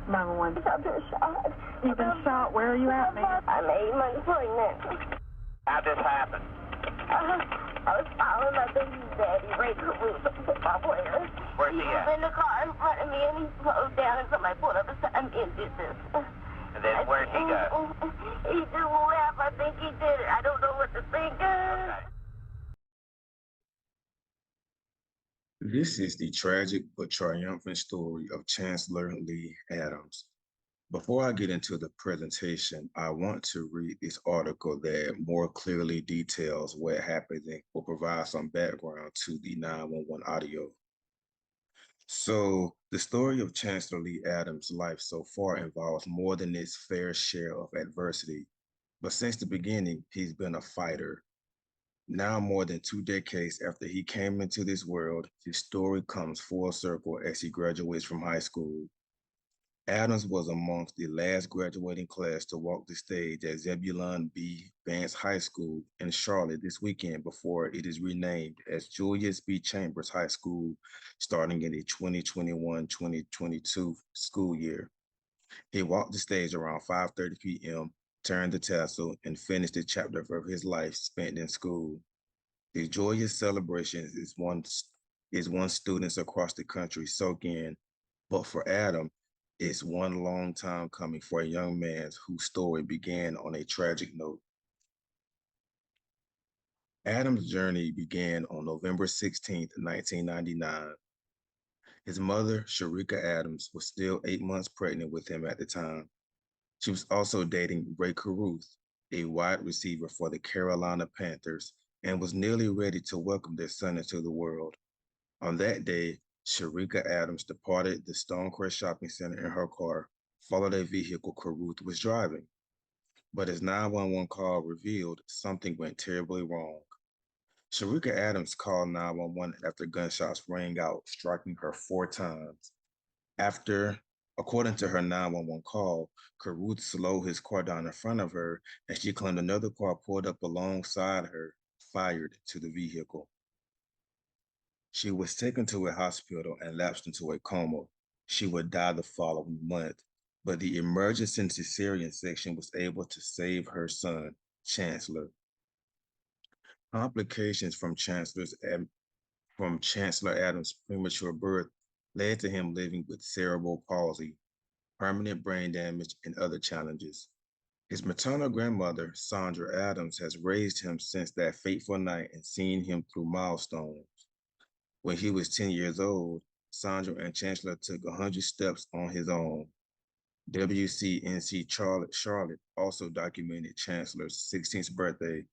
911. I've been shot. You've been shot. Where are you at, ma'am? I'm 8 months pregnant. How'd this happen? I was following my baby's daddy, Ray Caruso, the football player. Where's he He was at? in the car in front of me, and he slowed down, and somebody pulled up beside me and did this. And then where'd he go? He just left. I think he did it. I don't know what to think. Okay. This is the tragic but triumphant story of Chancellor Lee Adams. Before I get into the presentation, I want to read this article that more clearly details what happened and will provide some background to the 911 audio. So, the story of Chancellor Lee Adams' life so far involves more than its fair share of adversity. But since the beginning, he's been a fighter. Now, more than 2 decades after he came into this world, his story comes full circle as he graduates from high school. Adams was amongst the last graduating class to walk the stage at Zebulon B. Vance High School in Charlotte this weekend before it is renamed as Julius B. Chambers High School starting in the 2021-2022 school year. He walked the stage around 5:30 p.m., turned the tassel, and finished the chapter of his life spent in school. The joyous celebration is one students across the country soak in, but for Adam, it's one long time coming for a young man whose story began on a tragic note. Adam's journey began on November 16, 1999. His mother, Sharika Adams, was still 8 months pregnant with him at the time. She was also dating Ray Caruth, a wide receiver for the Carolina Panthers, and was nearly ready to welcome their son into the world. On that day, Sharika Adams departed the Stonecrest Shopping Center in her car, followed a vehicle Caruth was driving. But as 911 call revealed, something went terribly wrong. Sharika Adams called 911 after gunshots rang out, striking her 4 times. According to her 911 call, Caruth slowed his car down in front of her, and she claimed another car pulled up alongside her, fired to the vehicle. She was taken to a hospital and lapsed into a coma. She would die the following month, but the emergency cesarean section was able to save her son, Chancellor. Complications from Chancellor Adams' premature birth led to him living with cerebral palsy, permanent brain damage, and other challenges. His maternal grandmother, Sandra Adams, has raised him since that fateful night and seen him through milestones. When he was 10 years old, Sandra and Chancellor took 100 steps on his own. WCNC Charlotte also documented Chancellor's 16th birthday,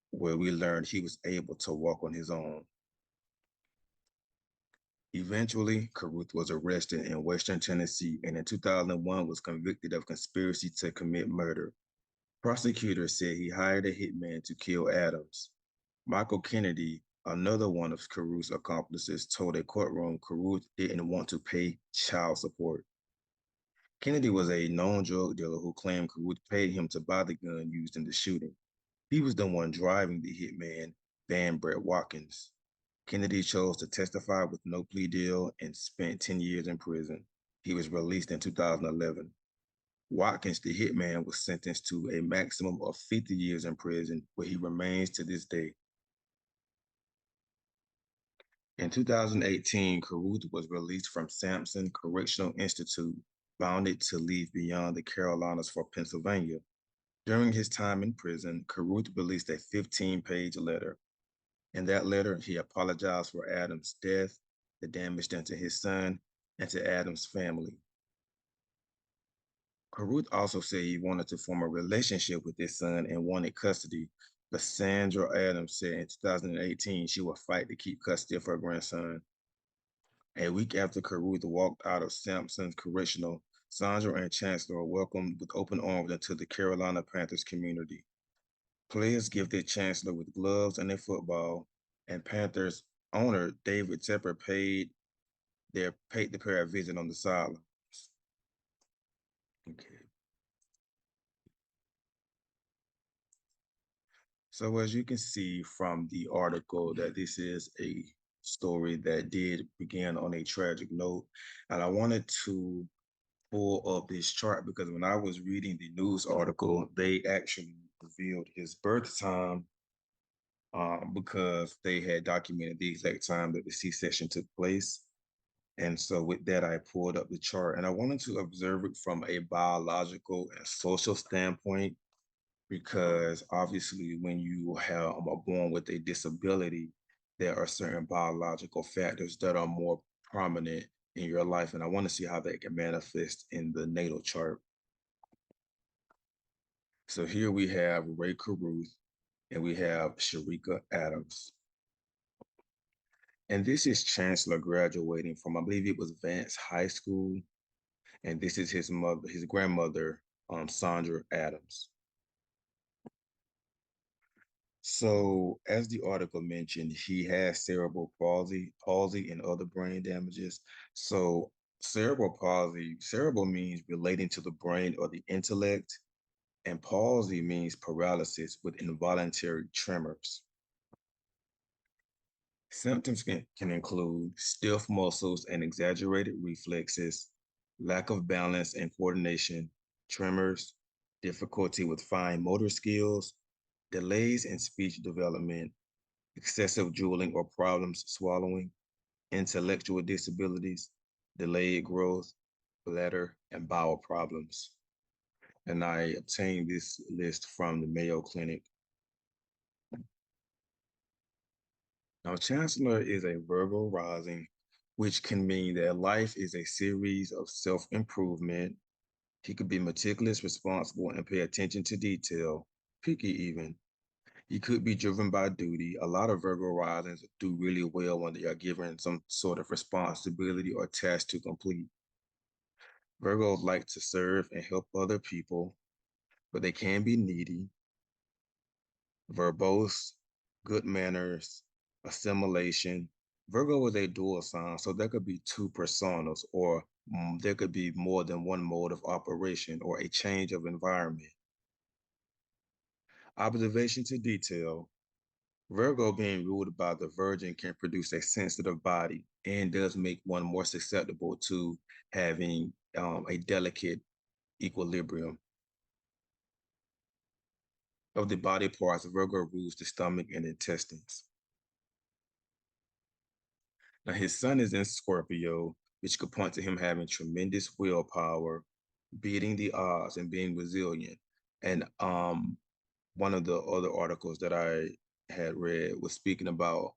where we learned he was able to walk on his own. Eventually, Caruth was arrested in Western Tennessee and in 2001 was convicted of conspiracy to commit murder. Prosecutors said he hired a hitman to kill Adams. Michael Kennedy, another one of Caruth's accomplices, told a courtroom Caruth didn't want to pay child support. Kennedy was a known drug dealer who claimed Caruth paid him to buy the gun used in the shooting. He was the one driving the hitman, Van Brett Watkins. Kennedy chose to testify with no plea deal and spent 10 years in prison. He was released in 2011. Watkins, the hitman, was sentenced to a maximum of 50 years in prison, where he remains to this day. In 2018, Caruth was released from Sampson Correctional Institute, bounded to leave beyond the Carolinas for Pennsylvania. During his time in prison, Caruth released a 15-page letter. In that letter, he apologized for Adams' death, the damage done to his son, and to Adams' family. Caruth also said he wanted to form a relationship with his son and wanted custody, but Sandra Adams said in 2018 she would fight to keep custody of her grandson. A week after Caruth walked out of Sampson's Correctional, Sandra and Chancellor were welcomed with open arms into the Carolina Panthers community. Players gifted Chancellor with gloves and a football, and Panthers owner David Tepper paid the pair a visit on the sidelines. Okay. So as you can see from the article that this is a story that did begin on a tragic note, and I wanted to pull up this chart because when I was reading the news article, they actually revealed his birth time because they had documented the exact time that the C-section took place. And so with that, I pulled up the chart and I wanted to observe it from a biological and social standpoint, because obviously when you are born with a disability, there are certain biological factors that are more prominent in your life. And I want to see how that can manifest in the natal chart. So here we have Ray Caruth and we have Sharika Adams. And this is Chancellor graduating from, I believe it was Vance High School. And this is his mother, his grandmother, Sandra Adams. So as the article mentioned, he has cerebral palsy and other brain damages. So cerebral means relating to the brain or the intellect, and palsy means paralysis with involuntary tremors. Symptoms can include stiff muscles and exaggerated reflexes, lack of balance and coordination, tremors, difficulty with fine motor skills, delays in speech development, excessive drooling or problems swallowing, intellectual disabilities, delayed growth, bladder and bowel problems. And I obtained this list from the Mayo Clinic. Now, Chancellor is a Virgo rising, which can mean that life is a series of self-improvement. He could be meticulous, responsible, and pay attention to detail, picky even. He could be driven by duty. A lot of Virgo risings do really well when they are given some sort of responsibility or task to complete. Virgos like to serve and help other people, but they can be needy, verbose, good manners, assimilation. Virgo is a dual sign, so there could be two personas, or there could be more than one mode of operation or a change of environment. Observation to detail. Virgo being ruled by the Virgin can produce a sensitive body and does make one more susceptible to having a delicate equilibrium. Of the body parts, Virgo rules the stomach and intestines. Now, his sun is in Scorpio, which could point to him having tremendous willpower, beating the odds, and being resilient. And one of the other articles that I had read was speaking about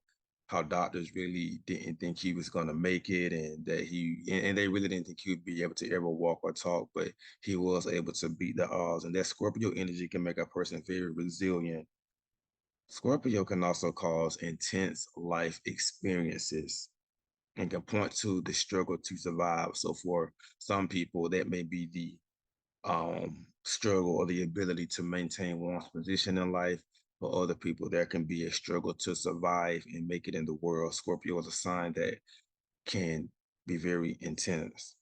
how doctors really didn't think he was going to make it, and that they really didn't think he would be able to ever walk or talk, but he was able to beat the odds. And that Scorpio energy can make a person very resilient. Scorpio can also cause intense life experiences and can point to the struggle to survive. So for some people, that may be the struggle or the ability to maintain one's position in life. For other people, there can be a struggle to survive and make it in the world. Scorpio is a sign that can be very intense.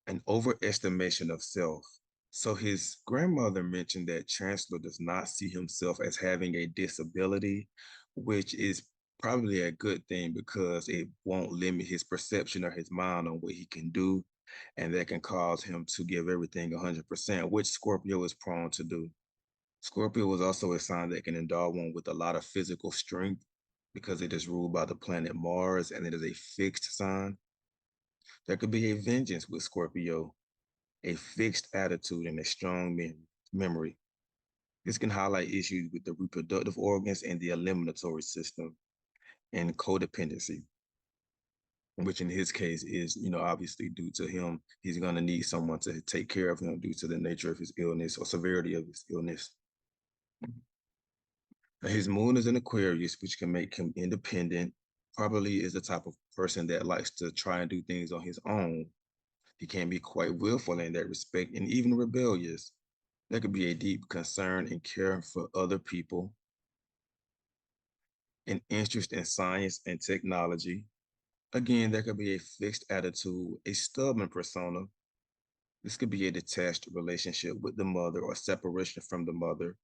An overestimation of self. So his grandmother mentioned that Chancellor does not see himself as having a disability, which is probably a good thing because it won't limit his perception or his mind on what he can do, and that can cause him to give everything 100%, which Scorpio is prone to do. Scorpio is also a sign that can endow one with a lot of physical strength because it is ruled by the planet Mars and it is a fixed sign. There could be a vengeance with Scorpio, a fixed attitude, and a strong memory. This can highlight issues with the reproductive organs and the eliminatory system, and codependency, which in his case is, obviously due to him, he's going to need someone to take care of him due to the nature of his illness or severity of his illness. His moon is in Aquarius, which can make him independent. Probably is the type of person that likes to try and do things on his own. He can be quite willful in that respect and even rebellious. There could be a deep concern and care for other people, an interest in science and technology. Again, there could be a fixed attitude, a stubborn persona. This could be a detached relationship with the mother or separation from the mother.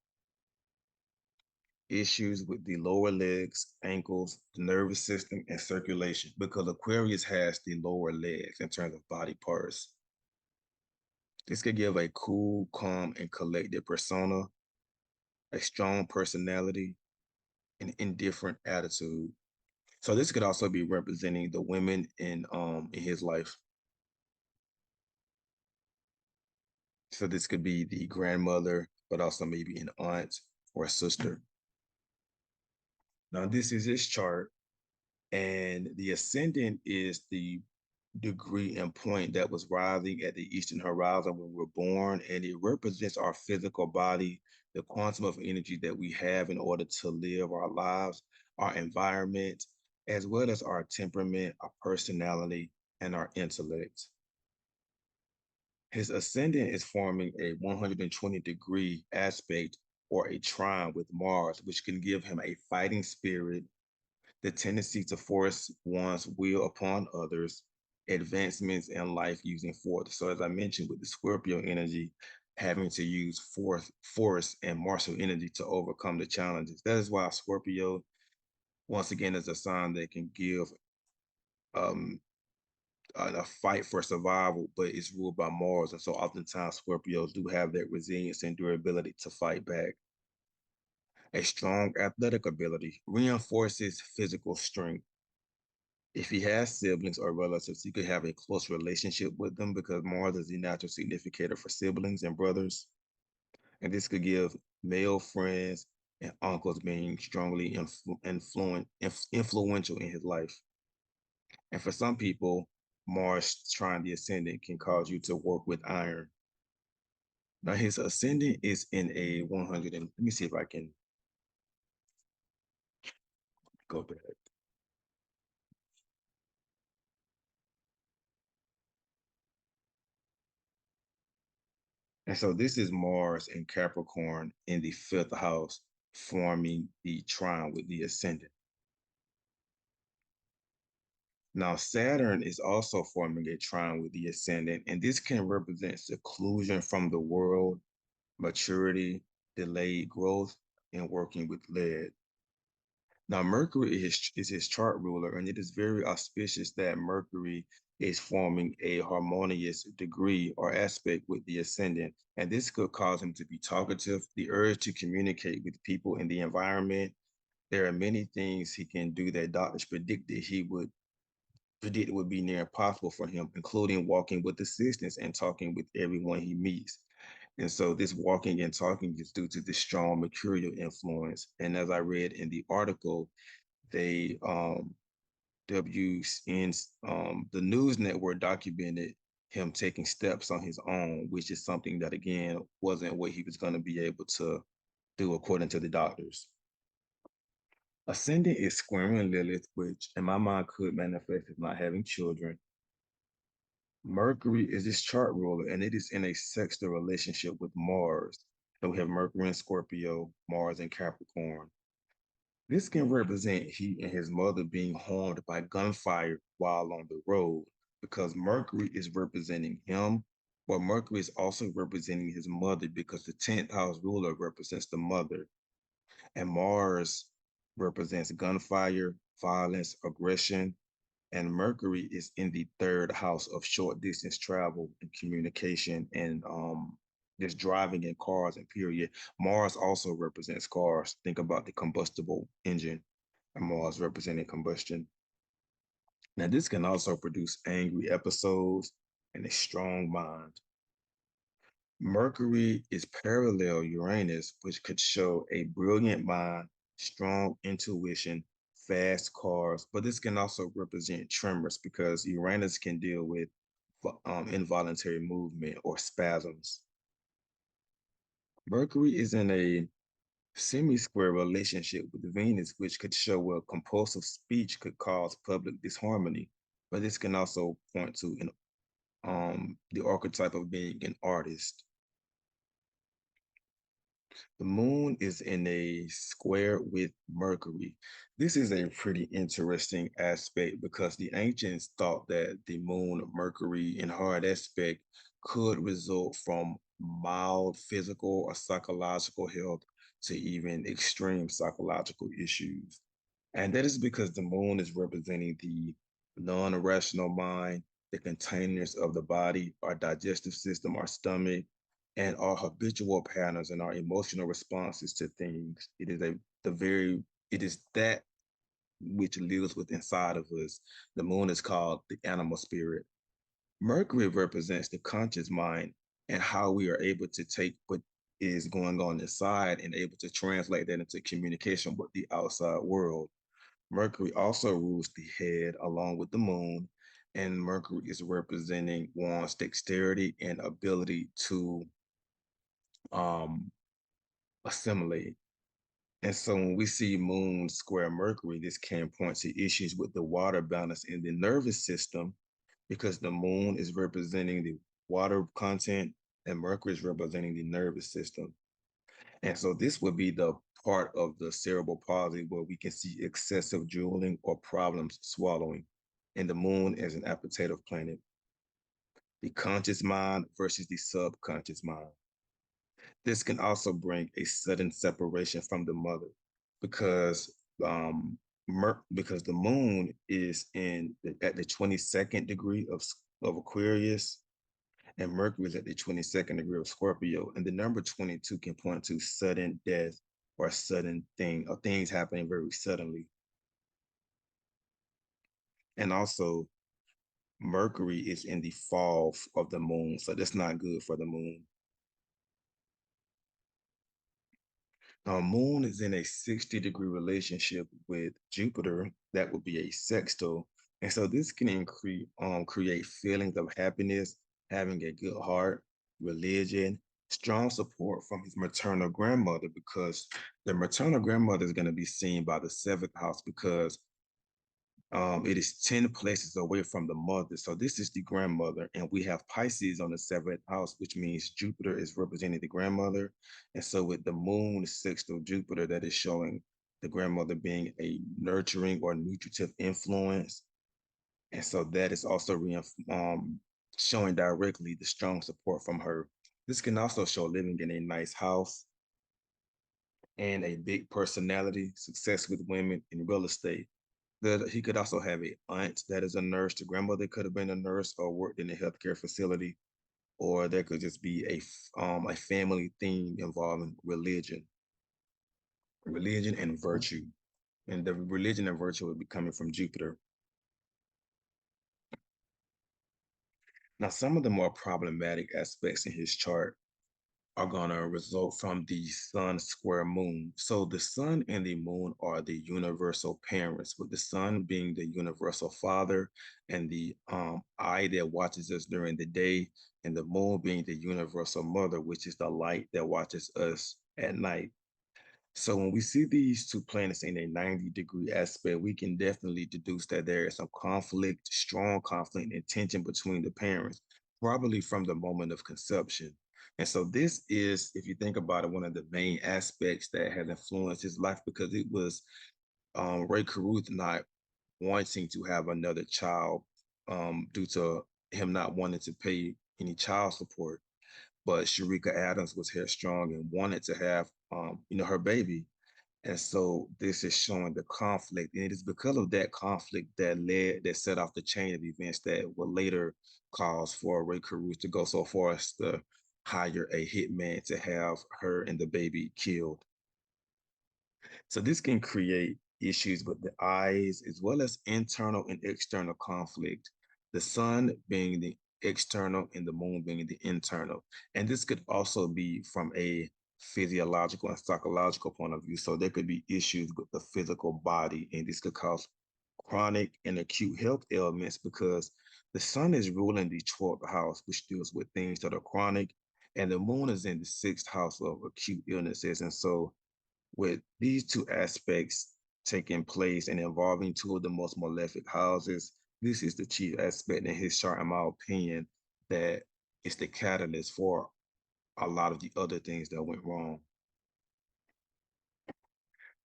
issues with the lower legs, ankles, the nervous system, and circulation, because Aquarius has the lower legs in terms of body parts. This could give a cool, calm, and collected persona, a strong personality, an indifferent attitude. So this could also be representing the women in his life. So this could be the grandmother, but also maybe an aunt or a sister. Now this is his chart, and the ascendant is the degree and point that was rising at the eastern horizon when we're born, and it represents our physical body, the quantum of energy that we have in order to live our lives, our environment, as well as our temperament, our personality, and our intellect. His ascendant is forming a 120-degree aspect or a trine with Mars, which can give him a fighting spirit, the tendency to force one's will upon others, advancements in life using force. So as I mentioned with the Scorpio energy, having to use force and martial energy to overcome the challenges. That is why Scorpio, once again, is a sign that can give um, a fight for survival, but it's ruled by Mars. And so oftentimes Scorpios do have that resilience and durability to fight back. A strong athletic ability reinforces physical strength. If he has siblings or relatives, he could have a close relationship with them because Mars is the natural significator for siblings and brothers. And this could give male friends and uncles being strongly influential in his life. And for some people, Mars trying the ascendant can cause you to work with iron. Now his ascendant is in a 100, and let me see if I can go back. And so this is Mars in Capricorn in the fifth house, forming the trine with the ascendant. Now Saturn is also forming a trine with the ascendant, and this can represent seclusion from the world, maturity, delayed growth, and working with lead. Now, Mercury is his chart ruler, and it is very auspicious that Mercury is forming a harmonious degree or aspect with the ascendant. And this could cause him to be talkative, the urge to communicate with people in the environment. There are many things he can do that doctors predicted would be near impossible for him, including walking with assistants and talking with everyone he meets. And so this walking and talking is due to the strong mercurial influence. And as I read in the article, they the news network documented him taking steps on his own, which is something that again wasn't what he was going to be able to do according to the doctors. Ascendant is squaring Lilith, which in my mind could manifest as not having children. Mercury is his chart ruler, and it is in a sextile relationship with Mars. So we have Mercury in Scorpio, Mars in Capricorn. This can represent he and his mother being harmed by gunfire while on the road, because Mercury is representing him, but Mercury is also representing his mother because the 10th house ruler represents the mother, and Mars represents gunfire, violence, aggression, and Mercury is in the third house of short distance travel and communication and just driving in cars and period. Mars also represents cars. Think about the combustible engine, and Mars representing combustion. Now, this can also produce angry episodes and a strong mind. Mercury is parallel Uranus, which could show a brilliant mind, strong intuition, fast cars, but this can also represent tremors because Uranus can deal with involuntary movement or spasms. Mercury is in a semi-square relationship with Venus, which could show where compulsive speech could cause public disharmony, but this can also point to the archetype of being an artist. The moon is in a square with Mercury. This is a pretty interesting aspect because the ancients thought that the moon, Mercury, in hard aspect could result from mild physical or psychological health, to even extreme psychological issues. And that is because the moon is representing the non-rational mind, the containers of the body, our digestive system, our stomach, and our habitual patterns and our emotional responses to things. It is that which lives within inside of us. The moon is called the animal spirit. Mercury represents the conscious mind and how we are able to take what is going on inside and able to translate that into communication with the outside world. Mercury also rules the head along with the moon, and Mercury is representing one's dexterity and ability to um, assimilate. And so when we see moon square Mercury, this can point to issues with the water balance in the nervous system because the moon is representing the water content and Mercury is representing the nervous system. And so this would be the part of the cerebral palsy where we can see excessive drooling or problems swallowing. And the moon is an appetitive planet. The conscious mind versus the subconscious mind. This can also bring a sudden separation from the mother because um, because the moon is at the 22nd degree of Aquarius and Mercury is at the 22nd degree of Scorpio. And the number 22 can point to sudden death or sudden thing or things happening very suddenly. And also Mercury is in the fall of the moon, so that's not good for the moon. Moon is in a 60-degree relationship with Jupiter. That would be a sextile. And so this can create feelings of happiness, having a good heart, religion, strong support from his maternal grandmother because the maternal grandmother is going to be seen by the seventh house because it is 10 places away from the mother. So this is the grandmother, and we have Pisces on the seventh house, which means Jupiter is representing the grandmother. And so with the moon sextile Jupiter, that is showing the grandmother being a nurturing or nutritive influence. And so that is also showing directly the strong support from her. This can also show living in a nice house and a big personality, success with women in real estate. That he could also have a aunt that is a nurse. The grandmother could have been a nurse or worked in a healthcare facility, or there could just be a family theme involving religion and virtue, and the religion and virtue would be coming from Jupiter. Now, some of the more problematic aspects in his chart are going to result from the sun square moon. So the sun and the moon are the universal parents, with the sun being the universal father and the eye that watches us during the day, and the moon being the universal mother, which is the light that watches us at night. So when we see these two planets in a 90-degree aspect, we can definitely deduce that there is some conflict, strong conflict and tension between the parents, probably from the moment of conception. And so this is, if you think about it, one of the main aspects that has influenced his life because it was Ray Caruth not wanting to have another child due to him not wanting to pay any child support. But Sharika Adams was headstrong and wanted to have, her baby. And so this is showing the conflict. And it is because of that conflict that set off the chain of events that would later cause for Ray Caruth to go so far as to hire a hitman to have her and the baby killed. So this can create issues with the eyes as well as internal and external conflict. The sun being the external and the moon being the internal. And this could also be from a physiological and psychological point of view. So there could be issues with the physical body, and this could cause chronic and acute health ailments because the sun is ruling the 12th house, which deals with things that are chronic, and the moon is in the 6th house of acute illnesses. And so with these two aspects taking place and involving two of the most malefic houses, this is the chief aspect in his chart, in my opinion, that is the catalyst for a lot of the other things that went wrong.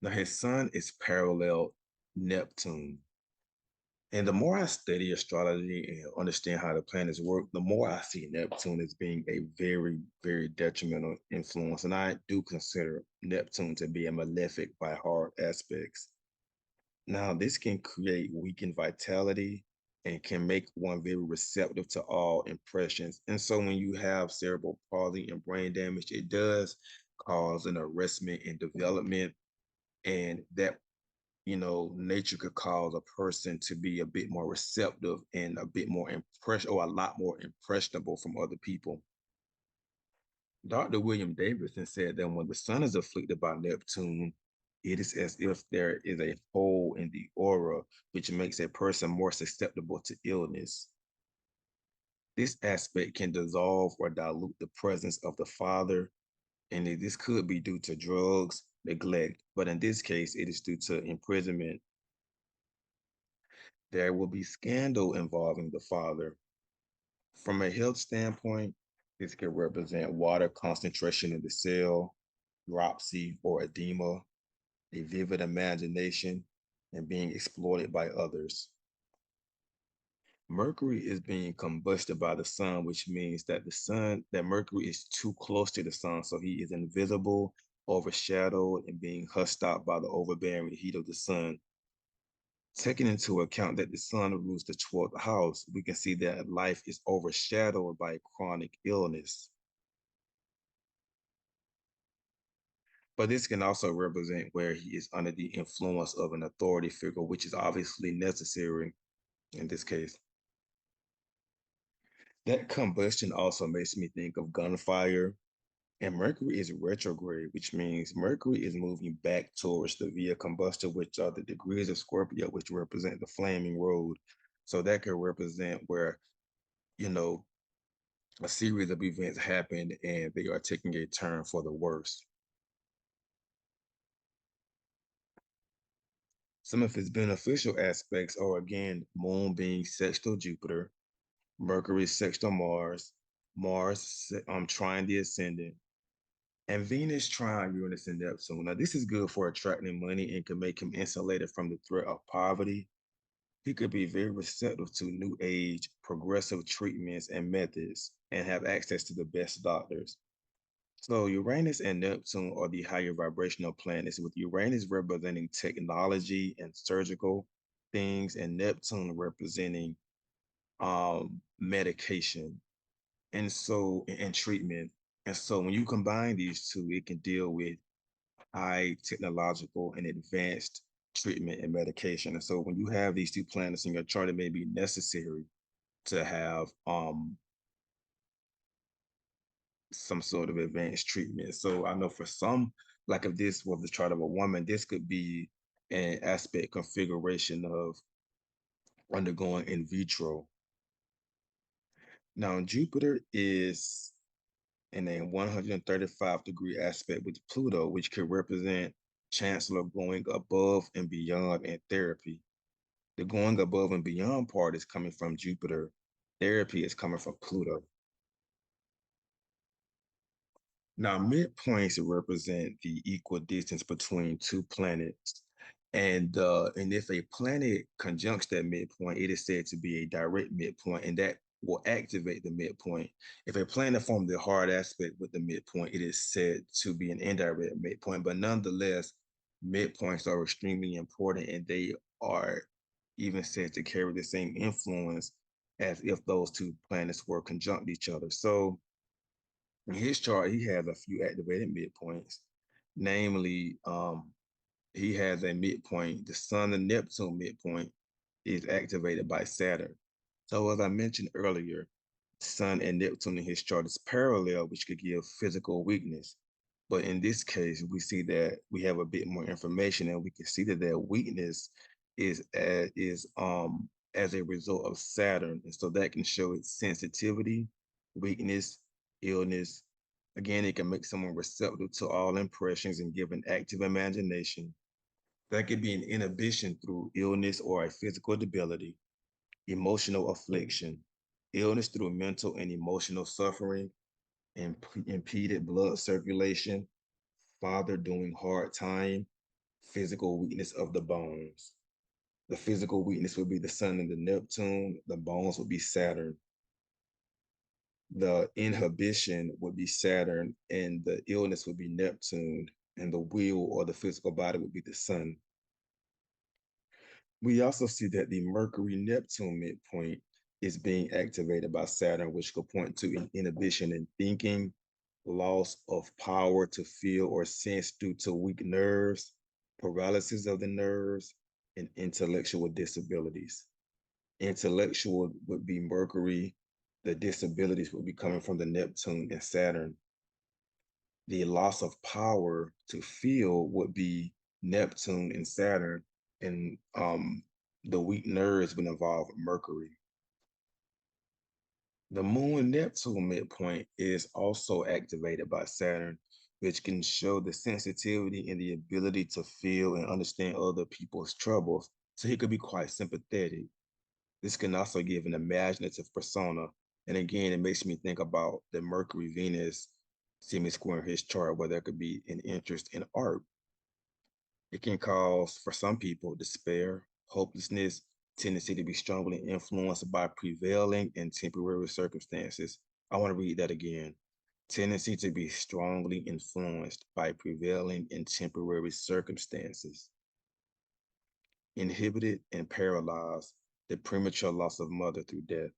Now, his sun is parallel Neptune. And the more I study astrology and understand how the planets work, the more I see Neptune as being a very, very detrimental influence. And I do consider Neptune to be a malefic by hard aspects. Now, this can create weakened vitality and can make one very receptive to all impressions. And so when you have cerebral palsy and brain damage, it does cause an arrestment in development. And that, nature could cause a person to be a bit more receptive and a bit more impressed or a lot more impressionable from other people. Dr. William Davidson said that when the sun is afflicted by Neptune, it is as if there is a hole in the aura, which makes a person more susceptible to illness. This aspect can dissolve or dilute the presence of the father, and this could be due to drugs, neglect, but in this case, it is due to imprisonment. There will be scandal involving the father. From a health standpoint, this could represent water concentration in the cell, dropsy or edema, a vivid imagination, and being exploited by others. Mercury is being combusted by the sun, which means that Mercury is too close to the sun, so he is invisible, overshadowed, and being hushed out by the overbearing heat of the sun. Taking into account that the sun rules the 12th house, we can see that life is overshadowed by chronic illness. But this can also represent where he is under the influence of an authority figure, which is obviously necessary in this case. That combustion also makes me think of gunfire. And Mercury is retrograde, which means Mercury is moving back towards the via combustion, which are the degrees of Scorpio, which represent the flaming road. So that could represent where, you know, a series of events happened and they are taking a turn for the worse. Some of its beneficial aspects are, again, Moon being sextile Jupiter, Mercury sextile Mars, Mars trine the ascendant, and Venus trine Uranus and Neptune. Now, this is good for attracting money and can make him insulated from the threat of poverty. He could be very receptive to new age, progressive treatments and methods, and have access to the best doctors. So Uranus and Neptune are the higher vibrational planets, with Uranus representing technology and surgical things, and Neptune representing medication and treatment. And so when you combine these two, it can deal with high technological and advanced treatment and medication. And so when you have these two planets in your chart, it may be necessary to have some sort of advanced treatment. So I know for some, like if this was the chart of a woman, this could be an aspect configuration of undergoing in vitro. Now, Jupiter is in a 135-degree aspect with Pluto, which could represent Chancellor going above and beyond in therapy. The going above and beyond part is coming from Jupiter. Therapy is coming from Pluto. Now, midpoints represent the equal distance between two planets. And if a planet conjuncts that midpoint, it is said to be a direct midpoint, and that will activate the midpoint. If a planet forms the hard aspect with the midpoint, it is said to be an indirect midpoint. But nonetheless, midpoints are extremely important, and they are even said to carry the same influence as if those two planets were conjunct each other. So in his chart, he has a few activated midpoints. Namely, he has a midpoint. The Sun and Neptune midpoint is activated by Saturn. So as I mentioned earlier, Sun and Neptune in his chart is parallel, which could give physical weakness. But in this case, we see that we have a bit more information, and we can see that their weakness is as a result of Saturn. And so that can show its sensitivity, weakness, illness. Again, it can make someone receptive to all impressions and give an active imagination. That could be an inhibition through illness or a physical debility, emotional affliction, illness through mental and emotional suffering, impeded blood circulation, father doing hard time, physical weakness of the bones. The physical weakness would be the Sun and the Neptune. The bones would be Saturn. The inhibition would be Saturn, and the illness would be Neptune, and the will or the physical body would be the Sun. We also see that the Mercury-Neptune midpoint is being activated by Saturn, which could point to an inhibition in thinking, loss of power to feel or sense due to weak nerves, paralysis of the nerves, and intellectual disabilities. Intellectual would be Mercury. The disabilities would be coming from the Neptune and Saturn. The loss of power to feel would be Neptune and Saturn, and the weak nerves would involve Mercury. The Moon Neptune midpoint is also activated by Saturn, which can show the sensitivity and the ability to feel and understand other people's troubles. So he could be quite sympathetic. This can also give an imaginative persona. And again, it makes me think about the Mercury Venus semi-square in his chart, where there could be an interest in art. It can cause, for some people, despair, hopelessness, tendency to be strongly influenced by prevailing and temporary circumstances. I want to read that again. Tendency to be strongly influenced by prevailing and temporary circumstances. Inhibited and paralyzed, the premature loss of mother through death,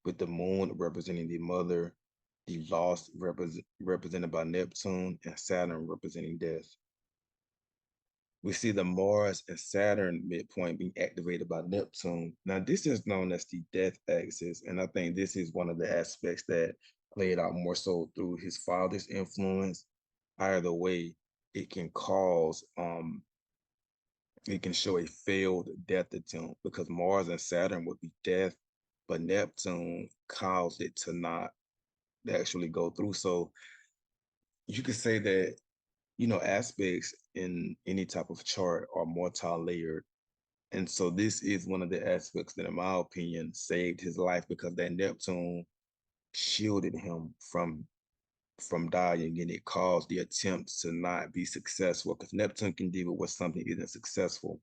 with the moon representing the mother, the loss represented by Neptune, and Saturn representing death. We see the Mars and Saturn midpoint being activated by Neptune. Now, this is known as the death axis, and I think this is one of the aspects that played out more so through his father's influence. Either way, it can cause, it can show a failed death attempt, because Mars and Saturn would be death, but Neptune caused it to not actually go through. So you could say that, aspects in any type of chart are multi-layered. And so this is one of the aspects that, in my opinion, saved his life, because that Neptune shielded him from dying, and it caused the attempts to not be successful, because Neptune can deal with something isn't successful.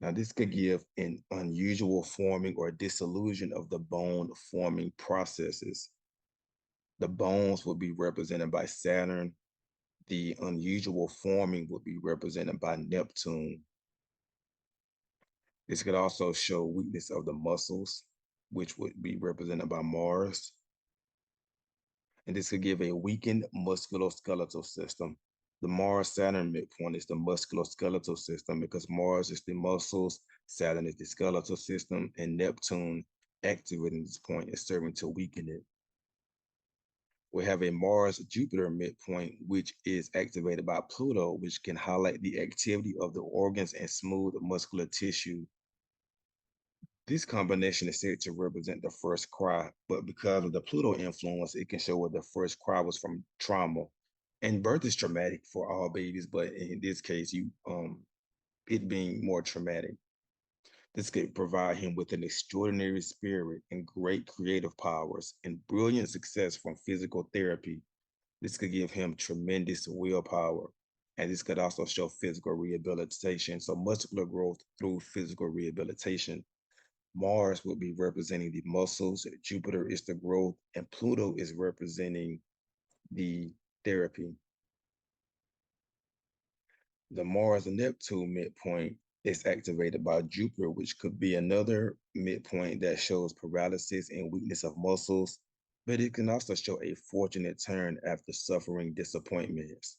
Now, this could give an unusual forming or dissolution of the bone forming processes. The bones would be represented by Saturn. The unusual forming would be represented by Neptune. This could also show weakness of the muscles, which would be represented by Mars. And this could give a weakened musculoskeletal system. The Mars-Saturn midpoint is the musculoskeletal system, because Mars is the muscles, Saturn is the skeletal system, and Neptune activating this point is serving to weaken it. We have a Mars-Jupiter midpoint, which is activated by Pluto, which can highlight the activity of the organs and smooth muscular tissue. This combination is said to represent the first cry, but because of the Pluto influence, it can show where the first cry was from trauma. And birth is traumatic for all babies, but in this case, it being more traumatic. This could provide him with an extraordinary spirit and great creative powers and brilliant success from physical therapy. This could give him tremendous willpower. And this could also show physical rehabilitation, so muscular growth through physical rehabilitation. Mars would be representing the muscles, Jupiter is the growth, and Pluto is representing the therapy. The Mars and Neptune midpoint is activated by Jupiter, which could be another midpoint that shows paralysis and weakness of muscles, but it can also show a fortunate turn after suffering disappointments.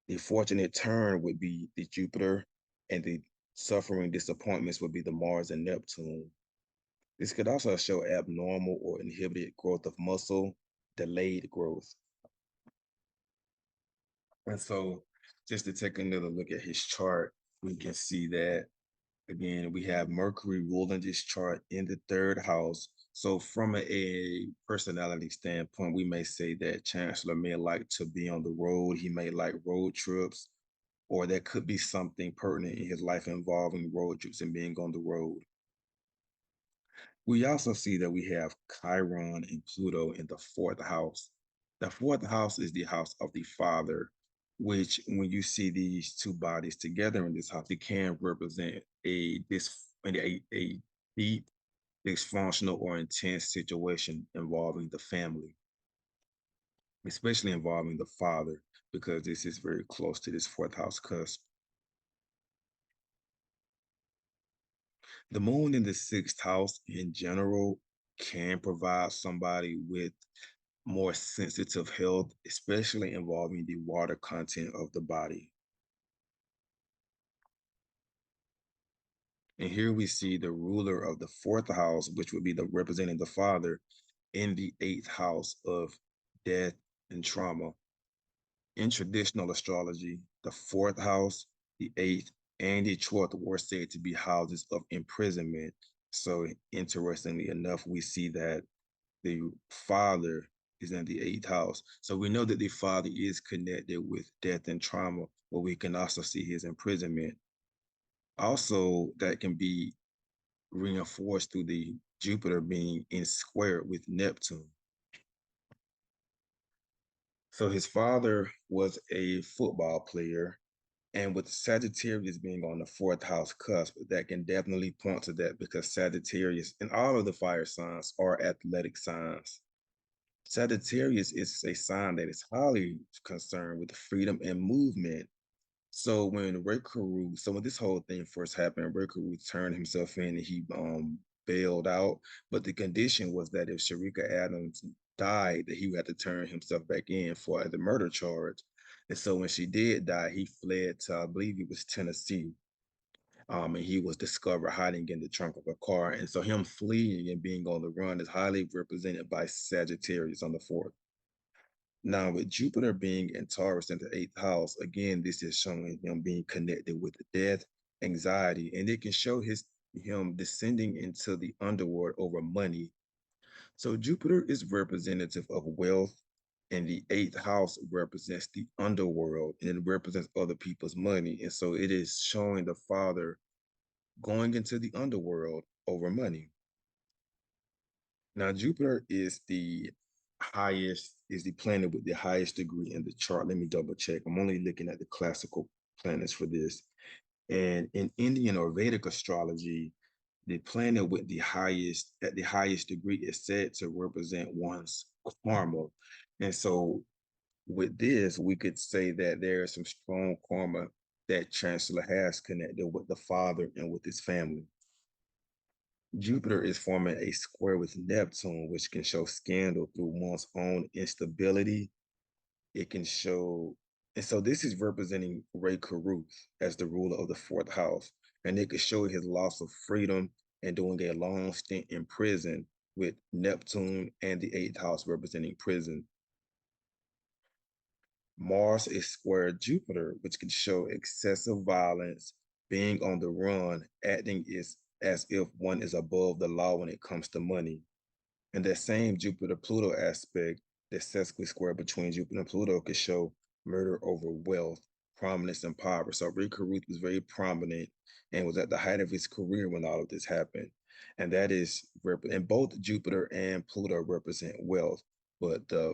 The fortunate turn would be the Jupiter, and the suffering disappointments would be the Mars and Neptune. This could also show abnormal or inhibited growth of muscle, delayed growth. And so just to take another look at his chart, we can see that, again, we have Mercury ruling this chart in the third house. So from a personality standpoint, we may say that Chancellor may like to be on the road. He may like road trips, or there could be something pertinent in his life involving road trips and being on the road. We also see that we have Chiron and Pluto in the fourth house. The fourth house is the house of the father. which when you see these two bodies together in this house, it can represent a deep, dysfunctional, or intense situation involving the family, especially involving the father, because this is very close to this fourth house cusp. The moon in the sixth house in general can provide somebody with more sensitive health, especially involving the water content of the body. And here we see the ruler of the fourth house, which would be the representing the father, in the eighth house of death and trauma. In traditional astrology, the fourth house, the eighth, and the 12th were said to be houses of imprisonment. So interestingly enough, we see that the father is in the eighth house. So we know that the father is connected with death and trauma, but we can also see his imprisonment. Also, that can be reinforced through the Jupiter being in square with Neptune. So his father was a football player, and with Sagittarius being on the fourth house cusp, that can definitely point to that, because Sagittarius and all of the fire signs are athletic signs. Sagittarius is a sign that is highly concerned with freedom and movement. So when this whole thing first happened, Rekaru turned himself in and he bailed out. But the condition was that if Sharika Adams died, that he would have to turn himself back in for the murder charge. And so when she did die, he fled to, I believe it was Tennessee. And he was discovered hiding in the trunk of a car. And so him fleeing and being on the run is highly represented by Sagittarius on the fourth. Now, with Jupiter being in Taurus in the eighth house, again, this is showing him being connected with death, anxiety, and it can show him descending into the underworld over money. So Jupiter is representative of wealth, and the eighth house represents the underworld, and it represents other people's money. And so it is showing the father going into the underworld over money. Now, Jupiter is the planet with the highest degree in the chart. Let me double check. I'm only looking at the classical planets for this. And in Indian or Vedic astrology, the planet with the highest degree is said to represent one's karma. And so with this, we could say that there is some strong karma that Chancellor has connected with the father and with his family. Jupiter is forming a square with Neptune, which can show scandal through one's own instability. It can show, and so this is representing Ray Caruth as the ruler of the fourth house. And it could show his loss of freedom and doing a long stint in prison, with Neptune and the eighth house representing prison. Mars is square Jupiter, which can show excessive violence, being on the run, acting as if one is above the law when it comes to money. And that same Jupiter-Pluto aspect, the sesqui square between Jupiter and Pluto, could show murder over wealth, prominence, and power. So Ray Caruth was very prominent and was at the height of his career when all of this happened. And that is, and both Jupiter and Pluto represent wealth, but the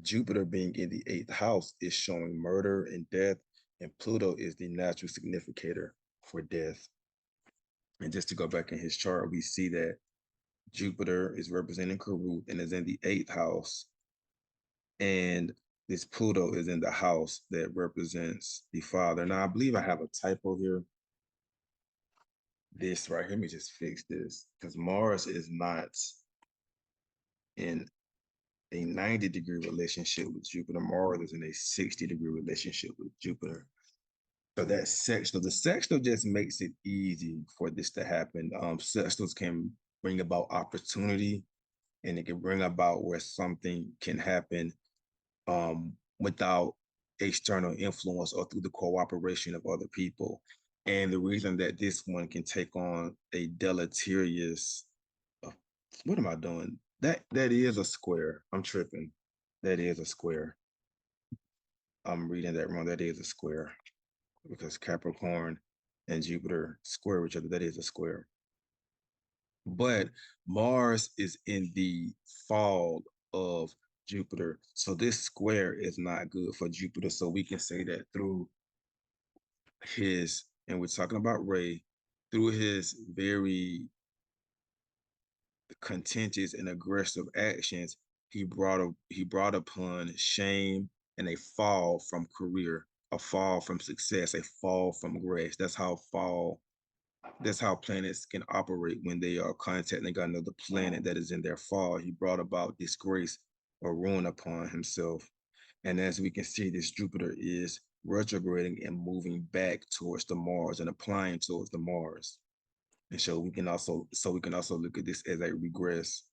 Jupiter being in the eighth house is showing murder and death, and Pluto is the natural significator for death. And just to go back in his chart, we see that Jupiter is representing Caruth and is in the eighth house. And this Pluto is in the house that represents the father. Now, I believe I have a typo here. This right here, let me just fix this, because Mars is not in a 90-degree relationship with Jupiter. Mars is in a 60-degree relationship with Jupiter. So that sextile, the sextile just makes it easy for this to happen. Sextiles can bring about opportunity, and it can bring about where something can happen without external influence or through the cooperation of other people. And the reason that this one can take on a deleterious, what am I doing? That is a square. I'm tripping. That is a square. I'm reading that wrong. That is a square, because Capricorn and Jupiter square each other. That is a square. But Mars is in the fall of Jupiter. So this square is not good for Jupiter. So we can say that through his, and we're talking about Ray, through his very contentious and aggressive actions, he brought upon shame and a fall from career, a fall from success, a fall from grace. That's how planets can operate when they are contacting another planet that is in their fall. He brought about disgrace or ruin upon himself. And as we can see, this Jupiter is retrograding and moving back towards the Mars and applying towards the Mars. And so we can also look at this as a regress.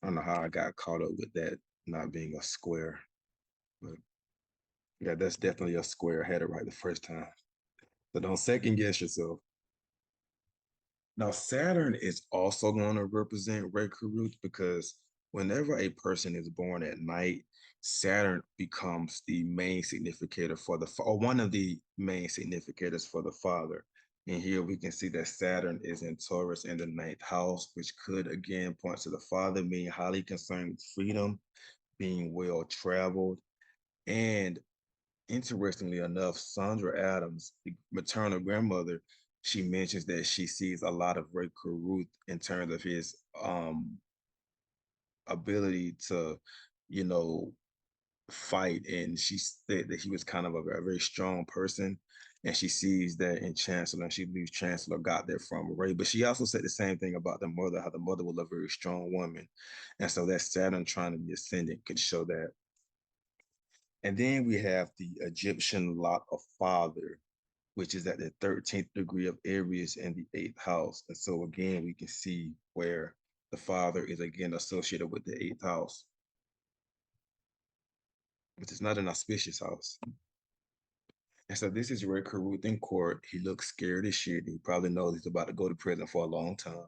I don't know how I got caught up with that not being a square, but yeah, that's definitely a square. I had it right the first time. So don't second guess yourself. Now, Saturn is also going to represent Ray Carruth because whenever a person is born at night, Saturn becomes the main significator for or one of the main significators for the father. And here we can see that Saturn is in Taurus in the ninth house, which could again point to the father being highly concerned with freedom, being well traveled, and interestingly enough, Sandra Adams, the maternal grandmother, she mentions that she sees a lot of Ray Carruth in terms of his ability to, you know, fight. And she said that he was kind of a very strong person. And she sees that in Chancellor, and she believes Chancellor got that from Ray. But she also said the same thing about the mother, how the mother was a very strong woman. And so that Saturn trying to be ascendant could show that. And then we have the Egyptian lot of father, which is at the 13th degree of Aries in the 8th house. And so again, we can see where the father is again associated with the 8th house, which is not an auspicious house. And so this is Ray Carruth in court. He looks scared as shit. He probably knows he's about to go to prison for a long time.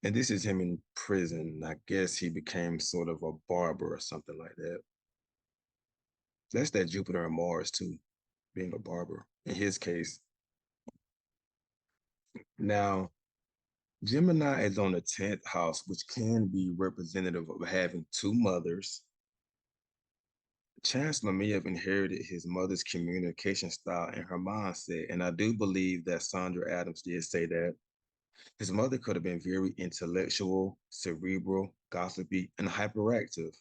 And this is him in prison. I guess he became sort of a barber or something like that. That's that Jupiter and Mars too, being a barber in his case. Now, Gemini is on the 10th house, which can be representative of having two mothers. Chancellor may have inherited his mother's communication style and her mindset, and I do believe that Sandra Adams did say that. His mother could have been very intellectual, cerebral, gossipy, and hyperactive.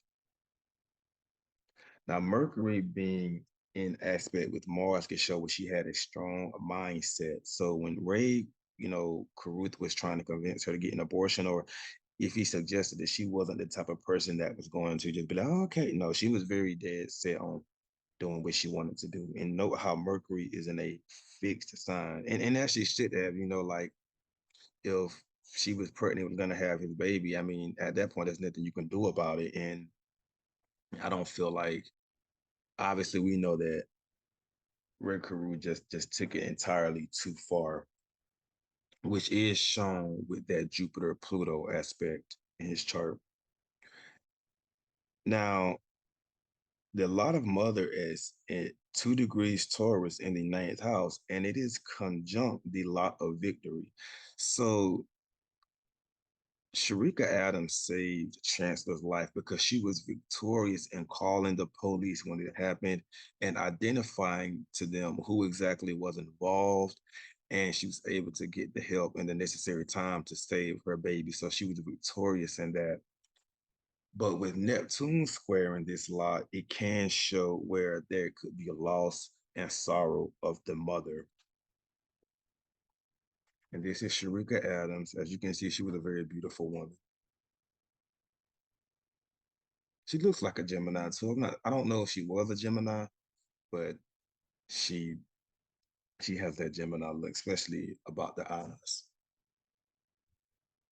Now, Mercury being in aspect with Mars could show where she had a strong mindset. So when Ray, Carruth was trying to convince her to get an abortion, or if he suggested that she wasn't the type of person that was going to just be like, oh, okay, no, she was very dead set on doing what she wanted to do. And note how Mercury is in a fixed sign. And actually should have, like if she was pregnant, was gonna have his baby, I mean, at that point, there's nothing you can do about it. And I don't feel like, obviously, we know that Red Carew just took it entirely too far, which is shown with that Jupiter-Pluto aspect in his chart. Now, the lot of mother is at 2 degrees Taurus in the ninth house, and it is conjunct the lot of victory. So Sharika Adams saved Chancellor's life because she was victorious in calling the police when it happened and identifying to them who exactly was involved. And she was able to get the help and the necessary time to save her baby. So she was victorious in that. But with Neptune squaring this lot, it can show where there could be a loss and sorrow of the mother. And this is Sharika Adams. As you can see, she was a very beautiful woman. She looks like a Gemini too. I don't know if she was a Gemini, but she has that Gemini look, especially about the eyes.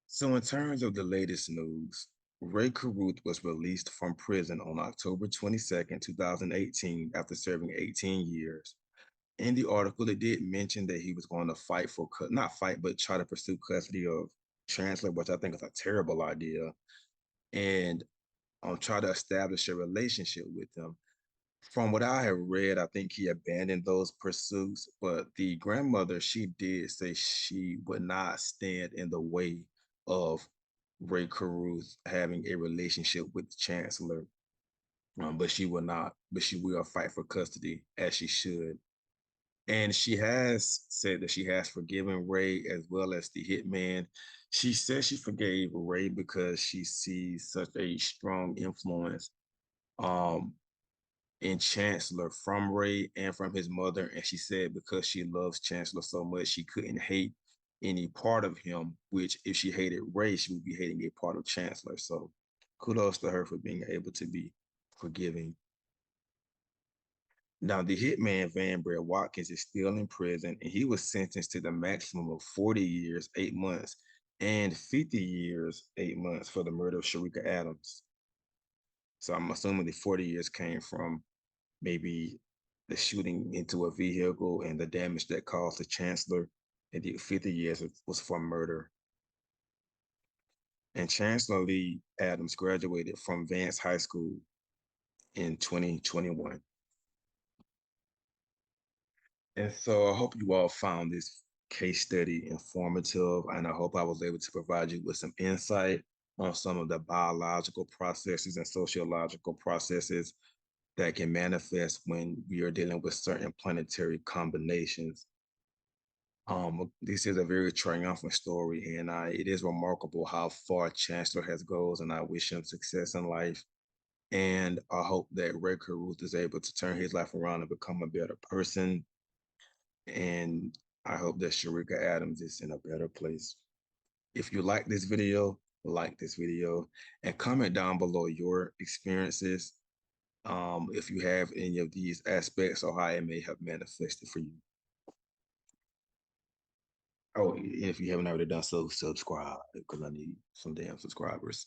So in terms of the latest news, Ray Carruth was released from prison on October 22nd, 2018, after serving 18 years. In the article, it did mention that he was going to fight for, not fight, but try to pursue custody of Chancellor, which I think is a terrible idea, and try to establish a relationship with him. From what I have read, I think he abandoned those pursuits, but the grandmother, she did say she would not stand in the way of Ray Caruth having a relationship with the Chancellor, but she will not, but she will fight for custody as she should. And she has said that she has forgiven Ray as well as the hitman. She says she forgave Ray because she sees such a strong influence um, in Chancellor from Ray and from his mother. And she said because she loves Chancellor so much, she couldn't hate any part of him, which if she hated Ray, she would be hating a part of Chancellor. So kudos to her for being able to be forgiving. Now, the hitman Van Brett Watkins is still in prison, and he was sentenced to the maximum of 40 years, 8 months, and 50 years, 8 months for the murder of Sharika Adams. So I'm assuming the 40 years came from maybe the shooting into a vehicle and the damage that caused the Chancellor, and the 50 years was for murder. And Chancellor Lee Adams graduated from Vance High School in 2021. And so I hope you all found this case study informative, and I hope I was able to provide you with some insight on some of the biological processes and sociological processes that can manifest when we are dealing with certain planetary combinations. This is a very triumphant story, and it is remarkable how far Chancellor has goes, and I wish him success in life. And I hope that Ray Caruth is able to turn his life around and become a better person. And I hope that Sharika Adams is in a better place. If you like this video, and comment down below your experiences. If you have any of these aspects or how it may have manifested for you. Oh, if you haven't already done so, subscribe because I need some damn subscribers.